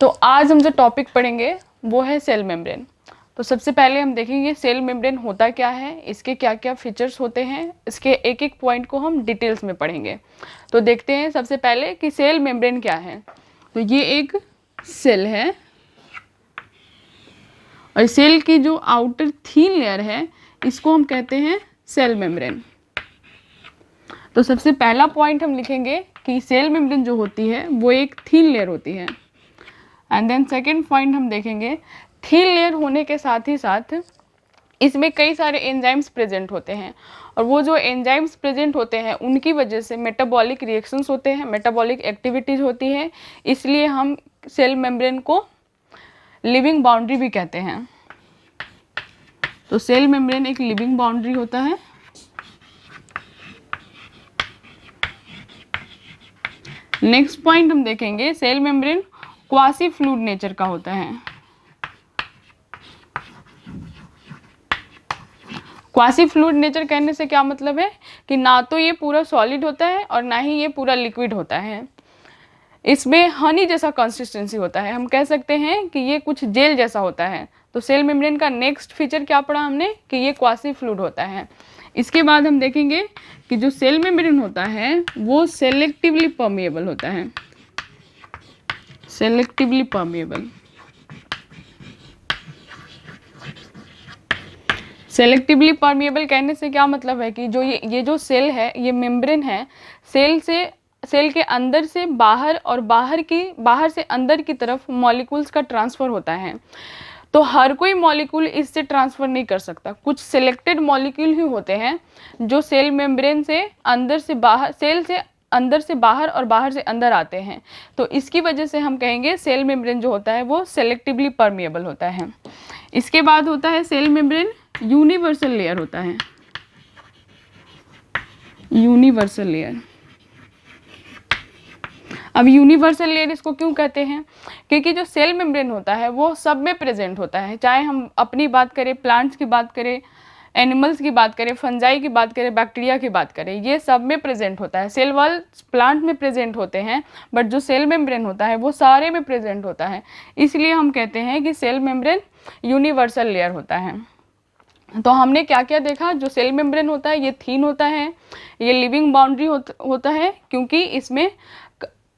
तो आज हम जो टॉपिक पढ़ेंगे वो है सेल मेम्ब्रेन। तो सबसे पहले हम देखेंगे सेल मेम्ब्रेन होता क्या है, इसके क्या क्या फीचर्स होते हैं, इसके एक एक पॉइंट को हम डिटेल्स में पढ़ेंगे। तो देखते हैं सबसे पहले कि सेल मेम्ब्रेन क्या है। तो ये एक सेल है और सेल की जो आउटर थीन लेयर है इसको हम कहते हैं सेल मेम्ब्रेन। तो सबसे पहला पॉइंट हम लिखेंगे कि सेल मेम्ब्रेन जो होती है वो एक थीन लेयर होती है। एंड देन सेकेंड पॉइंट हम देखेंगे, थीन लेयर होने के साथ ही साथ इसमें कई सारे एंजाइम्स प्रेजेंट होते हैं और वो जो एंजाइम्स प्रेजेंट होते हैं उनकी वजह से मेटाबॉलिक रिएक्शंस होते हैं, मेटाबॉलिक एक्टिविटीज़ होती है, इसलिए हम सेल मेम्ब्रेन को लिविंग बाउंड्री भी कहते हैं। तो सेल मेम्ब्रेन एक लिविंग बाउंड्री होता है। नेक्स्ट पॉइंट हम देखेंगे, cell membrane quasi fluid nature का होता है। क्वासी फ्लूइड नेचर कहने से क्या मतलब है कि ना तो ये पूरा सॉलिड होता है और ना ही ये पूरा लिक्विड होता है। इसमें हनी जैसा कंसिस्टेंसी होता है, हम कह सकते हैं कि ये कुछ जेल जैसा होता है। तो सेल मेम्ब्रेन का नेक्स्ट फीचर क्या पढ़ा हमने कि ये क्वासी फ्लूइड होता है। इसके बाद हम देखेंगे कि जो सेल मेम्ब्रेन होता है वो सेलेक्टिवली परमिएबल होता है। सेलेक्टिवली परमिएबल, सेलेक्टिवली परमिएबल कहने से क्या मतलब है कि जो ये जो सेल है, ये मेम्ब्रेन है, सेल के अंदर से बाहर और बाहर से अंदर की तरफ मॉलिक्यूल्स का ट्रांसफ़र होता है। तो हर कोई मॉलिक्यूल इससे ट्रांसफ़र नहीं कर सकता, कुछ सिलेक्टेड मॉलिक्यूल ही होते हैं जो सेल मेम्ब्रेन से अंदर से बाहर, सेल से अंदर से बाहर और बाहर से अंदर आते हैं। तो इसकी वजह से हम कहेंगे सेल मेम्ब्रेन जो होता है वो सेलेक्टिवली परमिएबल होता है। इसके बाद होता है सेल मेम्ब्रेन यूनिवर्सल लेयर होता है। यूनिवर्सल लेयर, अब यूनिवर्सल लेयर इसको क्यों कहते हैं, क्योंकि जो सेल मेम्ब्रेन होता है वो सब में प्रेजेंट होता है। चाहे हम अपनी बात करें, प्लांट्स की बात करें, एनिमल्स की बात करें, फंजाई की बात करें, बैक्टीरिया की बात करें, ये सब में प्रेजेंट होता है। सेल वॉल प्लांट में प्रेजेंट होते हैं बट जो सेल मेम्ब्रेन होता है वो सारे में प्रेजेंट होता है, इसलिए हम कहते हैं कि सेल मेम्ब्रेन यूनिवर्सल लेयर होता है। तो हमने क्या क्या देखा, जो सेल मेम्ब्रेन होता है ये थीन होता है, ये लिविंग बाउंड्री होता है क्योंकि इसमें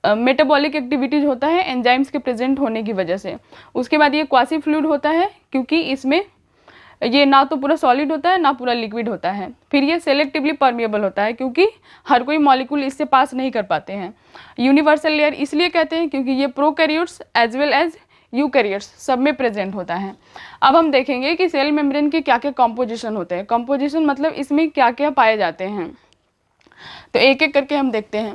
मेटाबॉलिक एक्टिविटीज होता है एंजाइम्स के प्रेजेंट होने की वजह से। उसके बाद ये क्वासी फ्लूइड होता है क्योंकि इसमें ये ना तो पूरा सॉलिड होता है ना पूरा लिक्विड होता है। फिर ये सेलेक्टिवली परमिएबल होता है क्योंकि हर कोई मॉलिक्यूल इससे पास नहीं कर पाते हैं। यूनिवर्सल लेयर इसलिए कहते हैं क्योंकि ये prokaryotes as well as eukaryotes सब में प्रेजेंट होता है। अब हम देखेंगे कि सेल मेम्ब्रेन के क्या क्या कॉम्पोजिशन होते हैं। कॉम्पोजिशन मतलब इसमें क्या क्या पाए जाते हैं, तो एक एक करके हम देखते हैं।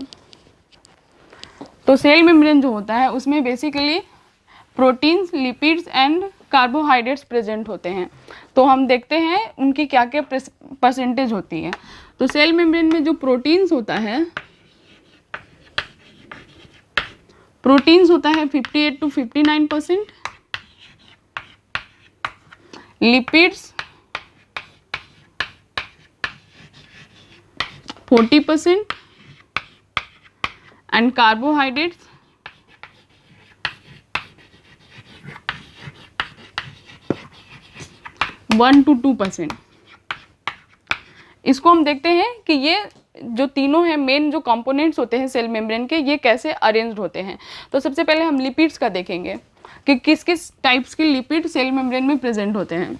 तो सेल मेम्ब्रेन जो होता है उसमें basically proteins, lipids and carbohydrates present होते हैं। तो हम देखते हैं उनकी क्या क्या परसेंटेज होती है। तो सेल मेम्ब्रेन में जो प्रोटीन्स होता है, प्रोटीन्स होता है 58 to 59%, lipids 40% and carbohydrates 1 to 2%। इसको हम देखते हैं कि ये जो तीनों हैं मेन जो कंपोनेंट्स होते हैं सेल मेम्ब्रेन के, ये कैसे अरेंज्ड होते हैं। तो सबसे पहले हम लिपिड्स का देखेंगे कि किस किस टाइप्स के लिपिड सेल मेम्ब्रेन में प्रेजेंट होते हैं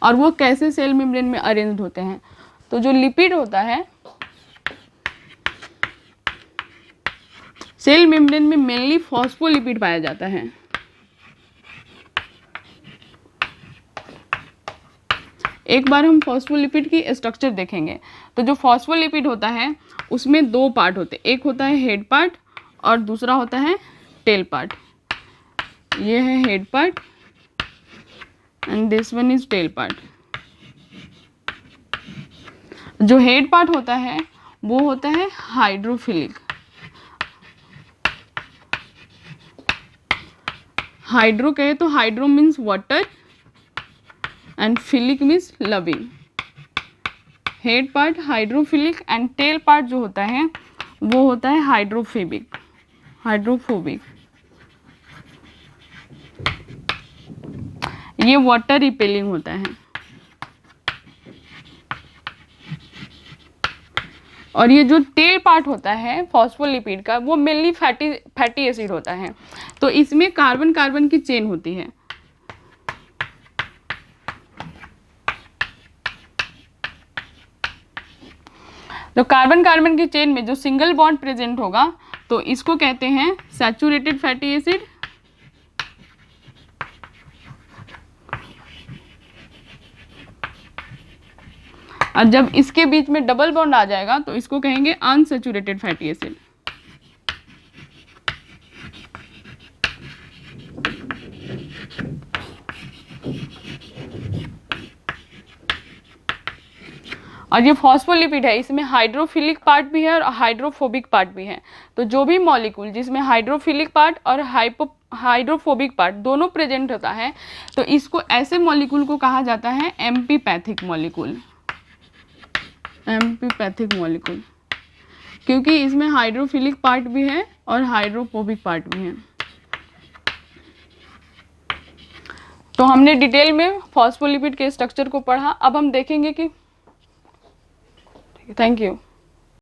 और वो कैसे सेल मेम्ब्रेन में अरेंज्ड होते हैं। तो जो लिपिड होता है सेल मेम्ब्रेन में मेनली फॉस्फोलिपिड पाया जाता है। एक बार हम फॉस्फोलिपिड की स्ट्रक्चर देखेंगे। तो जो फॉस्फोलिपिड होता है उसमें दो पार्ट होते हैं, एक होता है हेड पार्ट और दूसरा होता है टेल पार्ट। ये है head part and this one is tail part. जो हेड पार्ट होता है वो होता है हाइड्रोफिलिक। हाइड्रो कहे तो hydro means water and philic means loving. Head part hydrophilic and tail part जो होता है वो होता है हाइड्रोफोबिक। ये वाटर रिपेलिंग होता है। और ये जो टेल पार्ट होता है फॉस्फोलिपिड का, वो मेनली फैटी एसिड होता है। तो इसमें कार्बन कार्बन की चेन होती है। तो कार्बन कार्बन की चेन में जो सिंगल बॉन्ड प्रेजेंट होगा तो इसको कहते हैं सैचुरेटेड फैटी एसिड। और जब इसके बीच में डबल बॉन्ड आ जाएगा तो इसको कहेंगे अनसैचुरेटेड फैटी एसिड। और ये फॉस्फोलिपिड है, इसमें हाइड्रोफिलिक पार्ट भी है और हाइड्रोफोबिक पार्ट भी है। तो जो भी मॉलिक्यूल जिसमें हाइड्रोफिलिक पार्ट और हाइड्रोफोबिक पार्ट दोनों प्रेजेंट होता है तो इसको ऐसे मॉलिक्यूल को कहा जाता है एम्पीपैथिक मॉलिक्यूल। एम्पीपैथिक मॉलिक्यूल क्योंकि इसमें हाइड्रोफिलिक पार्ट भी है और हाइड्रोफोबिक पार्ट भी है। तो हमने डिटेल में फॉस्फोलिपिड के स्ट्रक्चर को पढ़ा। अब हम देखेंगे कि थैंक यू।